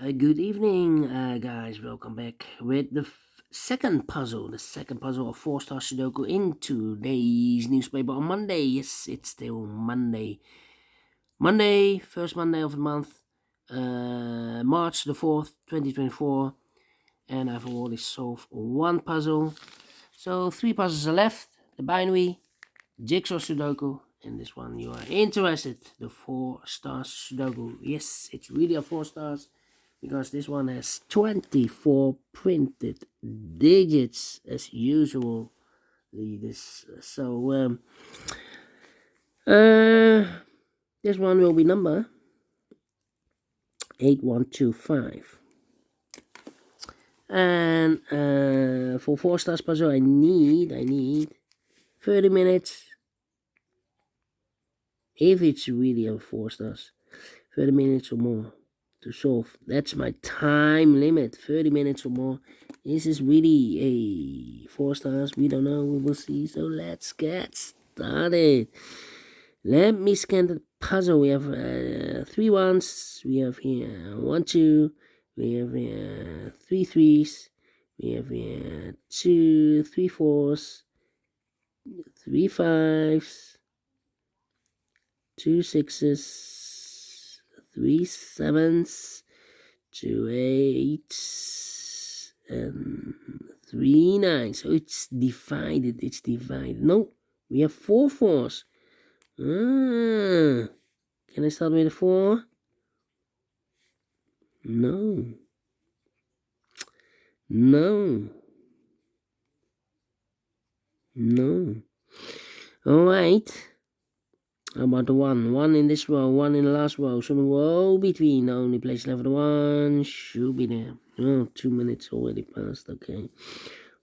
Good evening, guys. Welcome back with the second puzzle, of Four Stars Sudoku in today's newspaper on Monday. Yes, it's still Monday. First Monday of the month, March the 4th, 2024. And I've already solved one puzzle. So three puzzles are left: the binary, jigsaw Sudoku, and this one you are interested, the Four Stars Sudoku. Yes, it's really a 4 stars because this one has 24 printed digits as usual. Uh, this one will be number 8125. And for 4 stars puzzle, I need 30 minutes. If it's really a 4 stars, 30 minutes or more to solve. That's my time limit, 30 minutes or more. This is really a 4 stars. We don't know. We will see. So let's get started. Let me scan the puzzle. We have 3 ones. We have here 1, 2. We have here 3 threes. We have here 2, 3 fours. 3 fives. 2 sixes. 3 sevens. 2 eights. And 3 nines. So it's divided. No, we have 4 fours. Can I start with a 4? No. Alright. How about the 1? 1 in this row, 1 in the last row. So the row between, the only place left for the 1 should be there. Oh, 2 minutes already passed. Okay.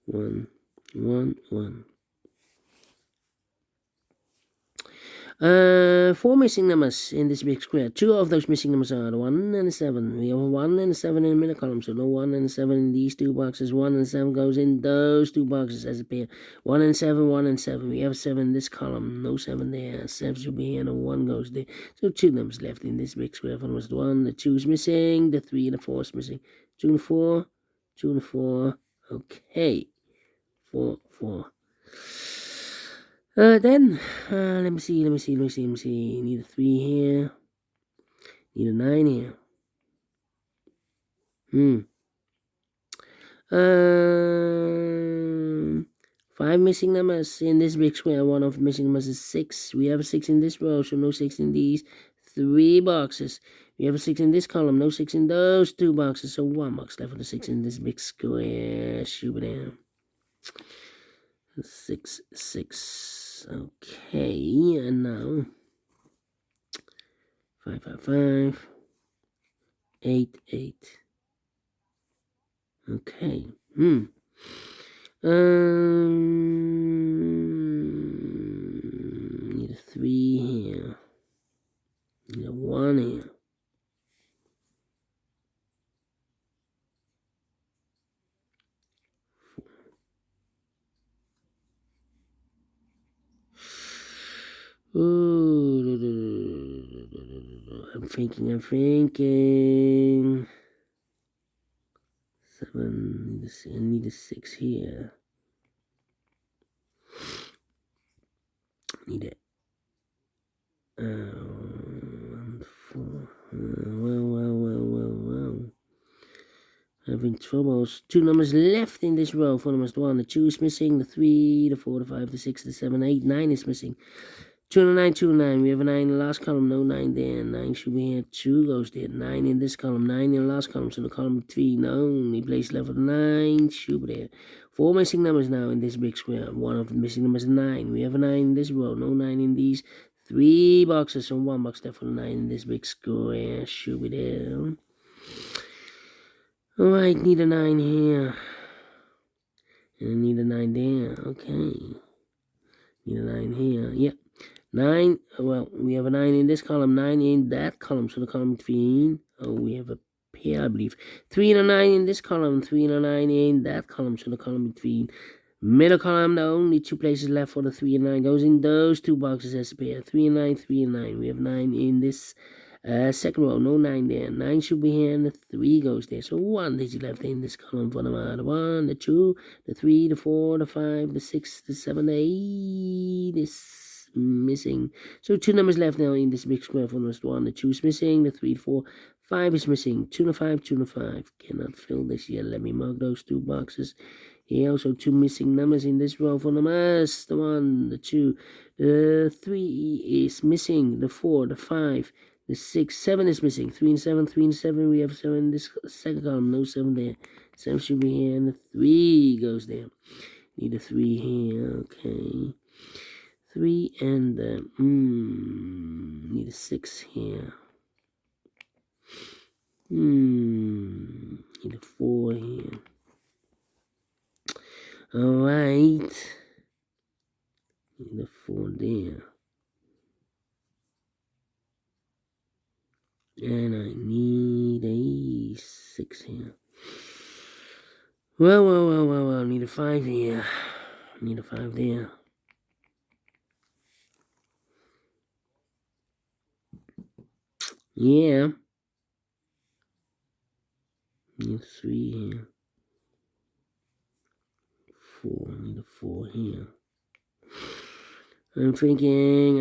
1, 1, 1. 4 missing numbers in this big square. 2 of those missing numbers are the 1 and the 7. We have a 1 and a 7 in the middle column. So no 1 and 7 in these 2 boxes. 1 and 7 goes in those 2 boxes as a pair. 1 and 7, 1 and 7. We have 7 in this column. No 7 there. 7 should be here and a 1 goes there. So 2 numbers left in this big square. One was the 1. The 2 is missing. The 3 and the 4 is missing. 2 and 4. 2 and 4. Okay. 4, 4. Then, let me see. Need a 3 here. Need a 9 here. 5 missing numbers in this big square. One of the missing numbers is 6. We have a 6 in this row, so no 6 in these 3 boxes. We have a 6 in this column, no 6 in those 2 boxes. So 1 box left for the 6 in this big square. Shoot it down. 6, 6. Okay, and now 5, 5, 5. 8, 8. Okay. Need a 3 here. Need a 1 here. I'm thinking. 7. I need a 6 here. Need it. 1, 4. Well. Having troubles. 2 numbers left in this row. 4 numbers. The 1. The 2 is missing. The 3, the 4, the 5, the 6, the 7, 8, 9 is missing. 2 and 9, 2 and 9. We have a 9 in the last column. No 9 there. 9 should be here. 2 goes there. 9 in this column. 9 in the last column. So the column 3. No. Only place left for the 9. Should be there. 4 missing numbers now in this big square. One of the missing numbers is 9. We have a 9 in this row. No 9 in these 3 boxes. So 1 box left for the 9 in this big square. Should be there. Alright, need a 9 here. And I need a 9 there. Okay. Need a 9 here. Yep. 9, well, we have a 9 in this column, 9 in that column, so the column between, we have a pair, I believe. 3 and a 9 in this column, 3 and a 9 in that column, so the column between. Middle column, the only 2 places left for the 3 and 9 goes in those 2 boxes as a pair. 3 and 9, 3 and 9. We have 9 in this Second row, no 9 there. 9 should be here, and the 3 goes there. So 1 digit left in this column for the 1, the 2, the 3, the 4, the 5, the 6, the 7, the 8 is missing. So 2 numbers left now in this big square for the 1. The 2 is missing, the 3, 4, 5 is missing. 2 and 5, 2 and 5. Cannot fill this yet. Let me mark those 2 boxes. Here also 2 missing numbers in this row for numbers. The 1, the 2, the 3 is missing. The 4, the 5, the 6, 7 is missing. 3 and 7, 3 and 7. We have 7 in this second column. No 7 there. 7 should be here, and the 3 goes there. Need a 3 here. Okay. 3 and need a 6 here. Need a 4 here. Alright. Need a 4 there. And I need a 6 here. Well. Need a 5 here. Need a 5 there. Yeah. Need a 3 here. 4. Need a 4 here. I'm thinking.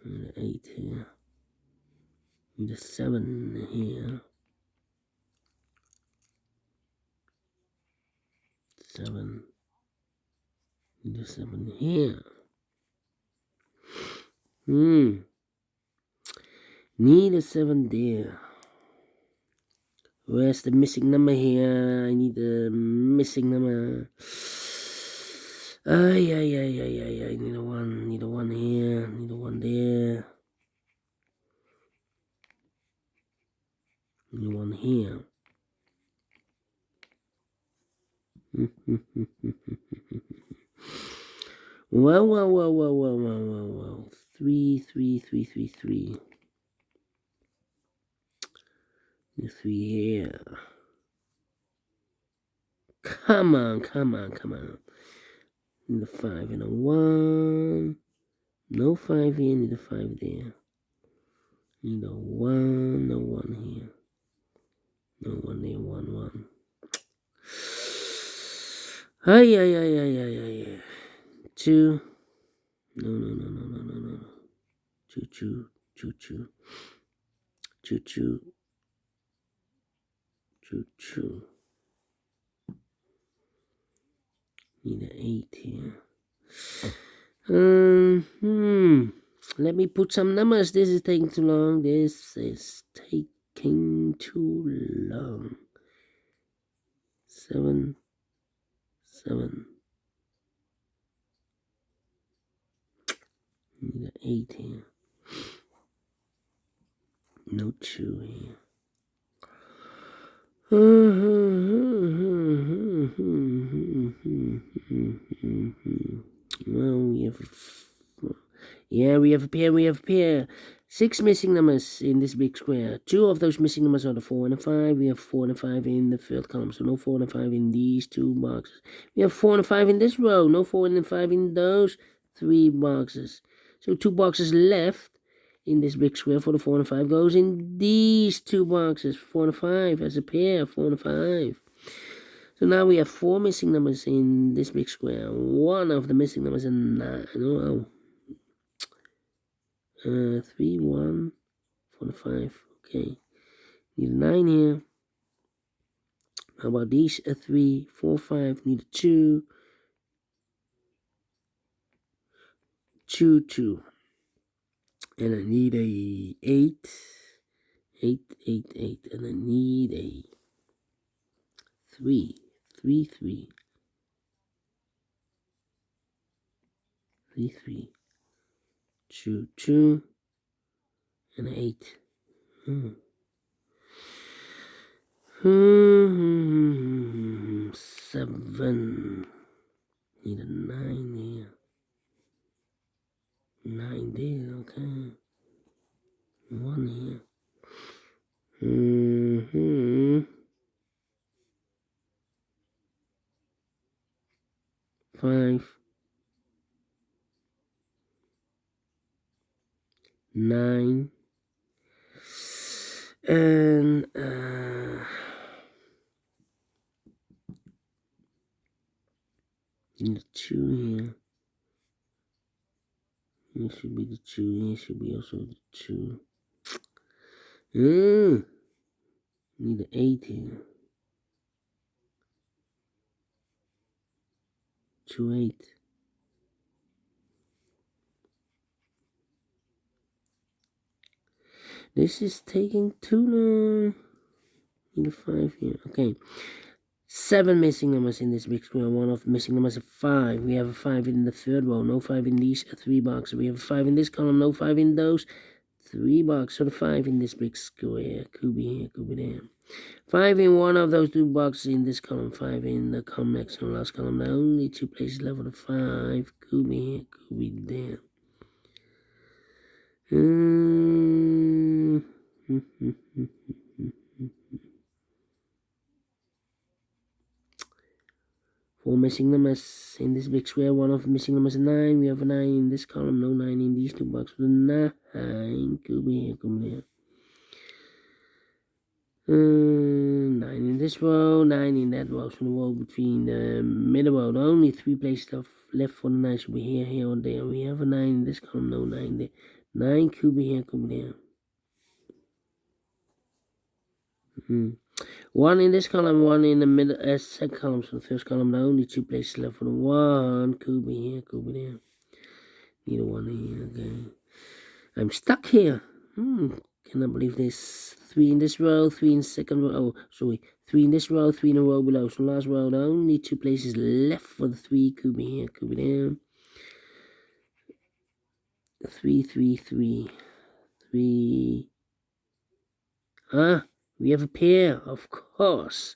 Need a 8 here. Need a 7 here. 7. Need a 7 here. Need a 7 there. Where's the missing number here? I need the missing number. I need a 1. Need a 1 here. Need a 1 there. Need a 1 here. Well. 3. The 3 here. Come on. Need a 5 and a 1. No 5 here, need a 5 there. Need a 1, no 1 here. No 1 there, 1. Ay. 2. No. 2. Need an 8 here. Let me put some numbers. This is taking too long. Seven. Need an 8 here. No 2 here. Well, we have a pair. 6 missing numbers in this big square. 2 of those missing numbers are the 4 and the 5. We have 4 and 5 in the third column, so no 4 and 5 in these 2 boxes. We have 4 and 5 in this row, no 4 and 5 in those 3 boxes. So 2 boxes left in this big square for the 4 and 5 goes in these 2 boxes, 4 and 5 as a pair, 4 and 5. So now we have 4 missing numbers in this big square. One of the missing numbers is 9. 3, 1, 4 and 5. Okay. Need a 9 here. How about these? 3, 4, 5. Need a 2. 2. And I need a 8. 8. And I need a 3. 3. 2. And an 8. 7. Need a 9 here. 9 there, okay. 1 here. 5. 9, and the 2 here. Here should be the 2. Here should be also the 2. Need the 8 here. 2, 8. This is taking too long. Need a 5 here. Okay. 7 missing numbers in this big square. One of the missing numbers is 5. We have a 5 in the third row. No 5 in these 3 boxes. We have a 5 in this column. No 5 in those 3 boxes. So the 5 in this big square. Could be here. Could be there. 5 in one of those 2 boxes in this column. 5 in the column next to the last column. There are only 2 places left for the 5. Could be here. Could be there. Four missing numbers in this big square. One of the missing numbers is 9. We have a 9 in this column. No 9 in these 2 boxes. 9 could be here. Could be there. 9 in this row. 9 in that row. So the row between the middle row. There are only 3 places left for the 9. Should be here, here, or there. We have a 9 in this column. No 9 there. 9 could be here. Could be there. 1 in this column, 1 in the middle, second column. So the first column, there are only 2 places left for the 1. Could be here, could be there. Need a 1 here, okay. I'm stuck here. Cannot believe this. 3 in this row, 3 in the second row. Oh, sorry. 3 in this row, 3 in the row below. So last row, there are only 2 places left for the 3. Could be here, could be there. 3, 3, 3. 3. We have a pair, of course.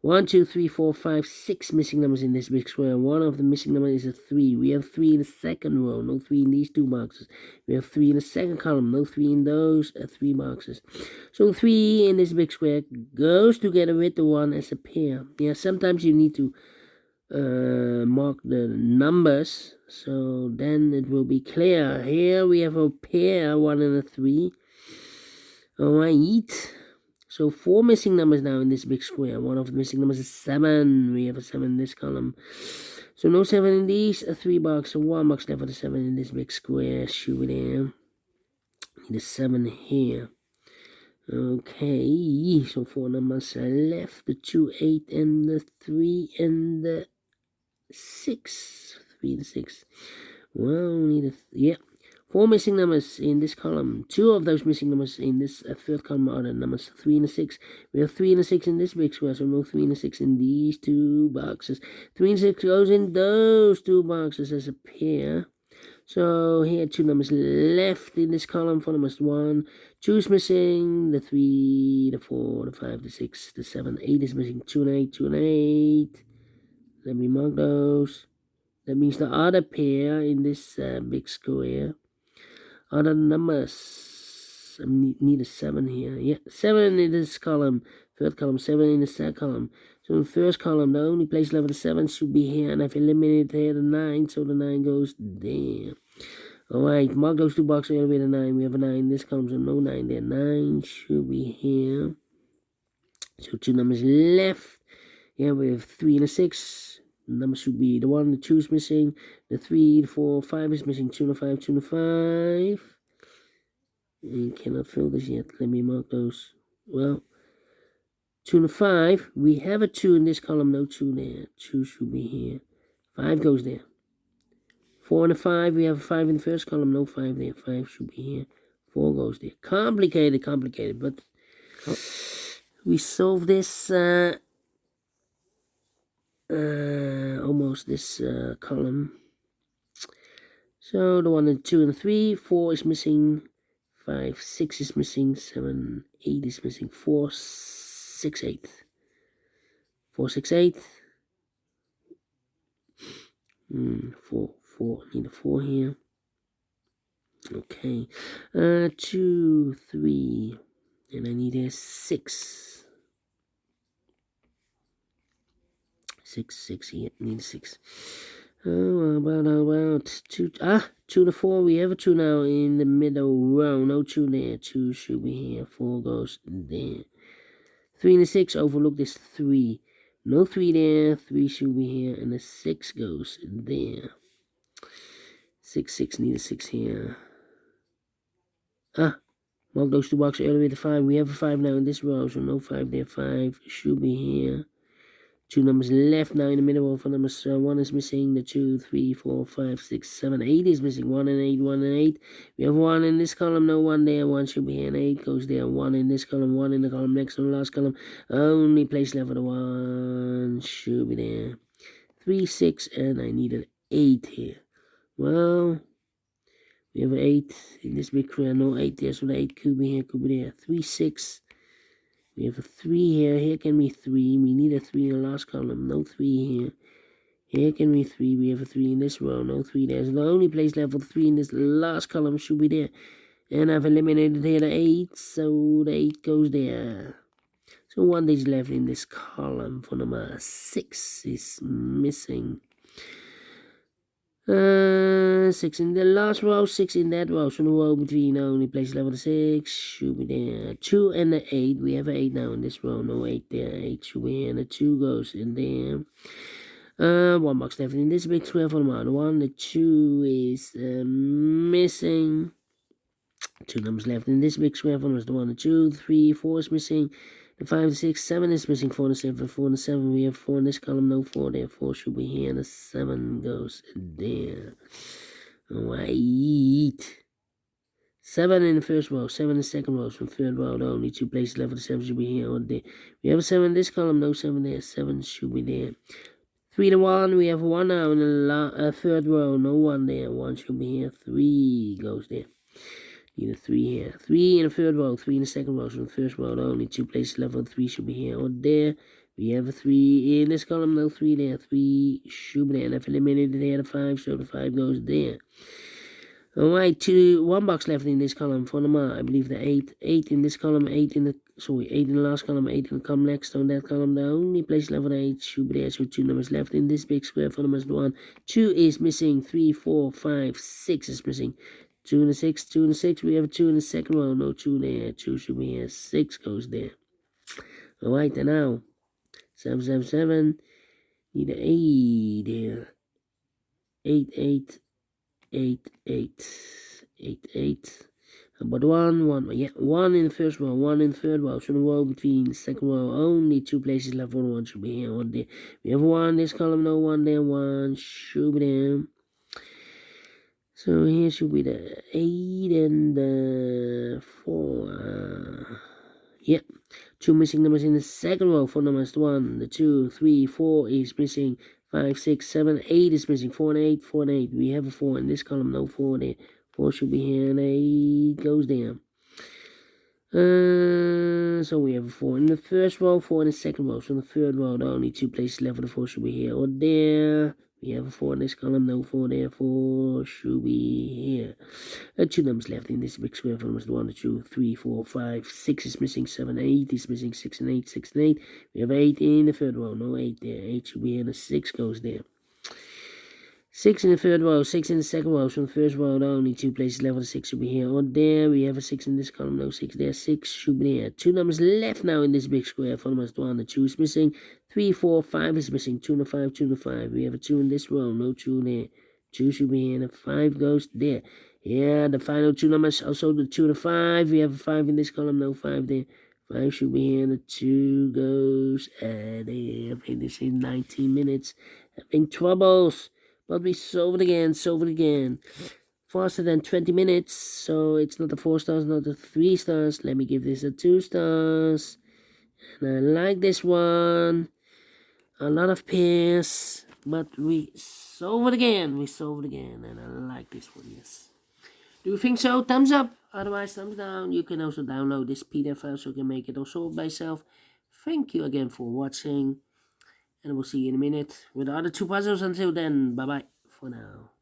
1, 2, 3, 4, 5, 6 missing numbers in this big square. One of the missing numbers is a 3. We have 3 in the second row. No 3 in these 2 boxes. We have 3 in the second column. No 3 in those 3 boxes. So 3 in this big square goes together with the 1 as a pair. Yeah, sometimes you need to mark the numbers, so then it will be clear. Here we have a pair, 1 and a 3. Alright. So 4 missing numbers now in this big square. One of the missing numbers is 7. We have a 7 in this column. So no 7 in these 3 boxes. So 1 box left for the 7 in this big square. Shoot it in. Need a 7 here. Okay. So 4 numbers left. The 2, 8, and the 3, and the 6. 3 and 6. Well, need a... 4 missing numbers in this column. 2 of those missing numbers in this third column are the numbers 3 and a 6. We have 3 and a 6 in this big square, so no 3 and a 6 in these 2 boxes. 3 and 6 goes in those 2 boxes as a pair. So here 2 numbers left in this column. 4 numbers 1. 2 is missing. The 3, the 4, the 5, the 6, the 7, 8 is missing. 2 and 8, 2 and 8. Let me mark those. That means the other pair in this big square. Other numbers. I need a 7 here. Yeah, 7 in this column. Third column, 7 in the second column. So in the first column, the only place left for the 7 should be here. And I've eliminated here the 9, so the 9 goes there. Alright, mark those 2 boxes all the way to 9. We have a 9 in this column, so no 9 there. 9 should be here. So 2 numbers left. Here we have 3 and a 6. The number should be the 1, the 2 is missing. The 3, the 4, 5 is missing. 2 and a 5, 2 and a 5. And cannot fill this yet. Let me mark those. Well, 2 and a 5. We have a 2 in this column. No 2 there. 2 should be here. 5 goes there. 4 and a 5. We have a 5 in the first column. No 5 there. 5 should be here. 4 goes there. Complicated. But we solve this... almost this column. So the 1 and 2 and 3, 4 is missing, 5, 6 is missing, 7, 8 is missing, 4, 6, 8. 4, 6, 8. 4, need a 4 here. Okay. 2, 3, and I need a 6. 6 here, need a 6. How about two? 2 to 4. We have a 2 now in the middle row. No 2 there. 2 should be here. 4 goes there. 3 and a 6. Overlook this 3. No 3 there. 3 should be here. And the 6 goes there. 6, need a 6 here. Mark those 2 boxes earlier with the 5. We have a 5 now in this row. So no 5 there. 5 should be here. 2 numbers left now in the middle of numbers. 1 is missing. The 2, 3, 4, 5, 6, 7, 8 is missing. 1 and 8, 1 and 8. We have 1 in this column, no 1 there. 1 should be here, and 8 goes there. 1 in this column, 1 in the column next to the last column. Only place left for the 1 should be there. 3, 6, and I need an 8 here. Well, we have an 8 in this big square. No 8 there, so the 8 could be here, could be there. 3, 6. We have a 3 here. Here can be 3. We need a 3 in the last column. No 3 here. Here can be 3. We have a 3 in this row. No 3 there. So the only place left for 3 in this last column should be there. And I've eliminated here the 8. So the 8 goes there. So 1 is left in this column for number 6 is missing. 6 in the last row, 6 in that row. So the row between only place level 6 should be there. 2 and the 8. We have an 8 now in this row. No 8 there. 8 should be here. And the 2 goes in there. 1 box left in this big square for the other 1. The 2 is missing. 2 numbers left in this big square for the 1, the 2, 3, 4 is missing. The 5, 6, 7 is missing. 4 and 7, 4 and 7. We have 4 in this column, no 4 there. 4 should be here, and the 7 goes there. Alright. 7 in the first row, 7 in the second row. From third row, the only 2 places left for the 7 should be here or there. We have a 7 in this column, no 7 there. 7 should be there. 3 to 1, we have 1 now in the third row, no 1 there. 1 should be here. 3 goes there. Need a 3 here. 3 in the third row, 3 in the second row. So in the first row, the only 2 places left for 3 should be here or there. We have a 3 in this column, no 3 there. 3 should be there. And I've eliminated there the 5, so the 5 goes there. Alright, 1 box left in this column for number, I believe the 8. 8 in this column, 8 in the last column, 8 in the column next on that column. The only place left for the 8 should be there. So 2 numbers left in this big square for numbers 1. 2 is missing. 3, 4, 5, 6 is missing. 2 and a 6, 2 and a 6. We have a 2 in the second row. No 2 there. 2 should be here. 6 goes there. Alright, and now 7, 7, 7. Need an 8 there. 8, 8. 8, 8, 8, 8. How about 1, 1? Yeah, 1 in the first row, 1 in the third row. So the row between the second row, only 2 places left for the 1 should be here. 1 there. We have 1 in this column, no 1 there. 1 should be there. So here should be the 8 and the 4. Yep. 2 missing numbers in the second row for numbers 1, the 2, 3, 4 is missing. 5, 6, 7, 8 is missing. 4 and 8, 4 and 8. We have a 4 in this column, no 4 there. 4 should be here, and 8 goes there. So we have a 4 in the first row, 4 in the second row. So in the third row, the only 2 places left for the 4 should be here or there. We have a 4 in this column, no 4 there. 4 should be here. 2 numbers left in this big square for numbers 1, 2, 3, 4, 5, 6 is missing. 7, 8 is missing. 6 and 8, 6 and 8. We have 8 in the third row, no 8 there. 8 should be here, and the 6 goes there. 6 in the third row, 6 in the second row. So in the first row, the only 2 places left for the 6 should be here or there. We have a 6 in this column, no 6 there. 6 should be there. 2 numbers left now in this big square for numbers 1, the 2 is missing. 3, 4, 5 is missing. 2 and a 5, 2 and a 5. We have a 2 in this row, no 2 there. 2 should be here, and the 5 goes there. Yeah, the final 2 numbers, also the 2 and the 5. We have a 5 in this column, no 5 there. 5 should be here, and the 2 goes, and I think this is 19 minutes. Having troubles. But we solve it again. Faster than 20 minutes. So it's not a 4 stars, not a 3 stars. Let me give this a 2 stars. And I like this one. A lot of pairs. But we solve it again. And I like this one, yes. Do you think so? Thumbs up. Otherwise, thumbs down. You can also download this PDF file so you can make it or solve by yourself. Thank you again for watching. And we'll see you in a minute with the other 2 puzzles. Until then, bye-bye for now.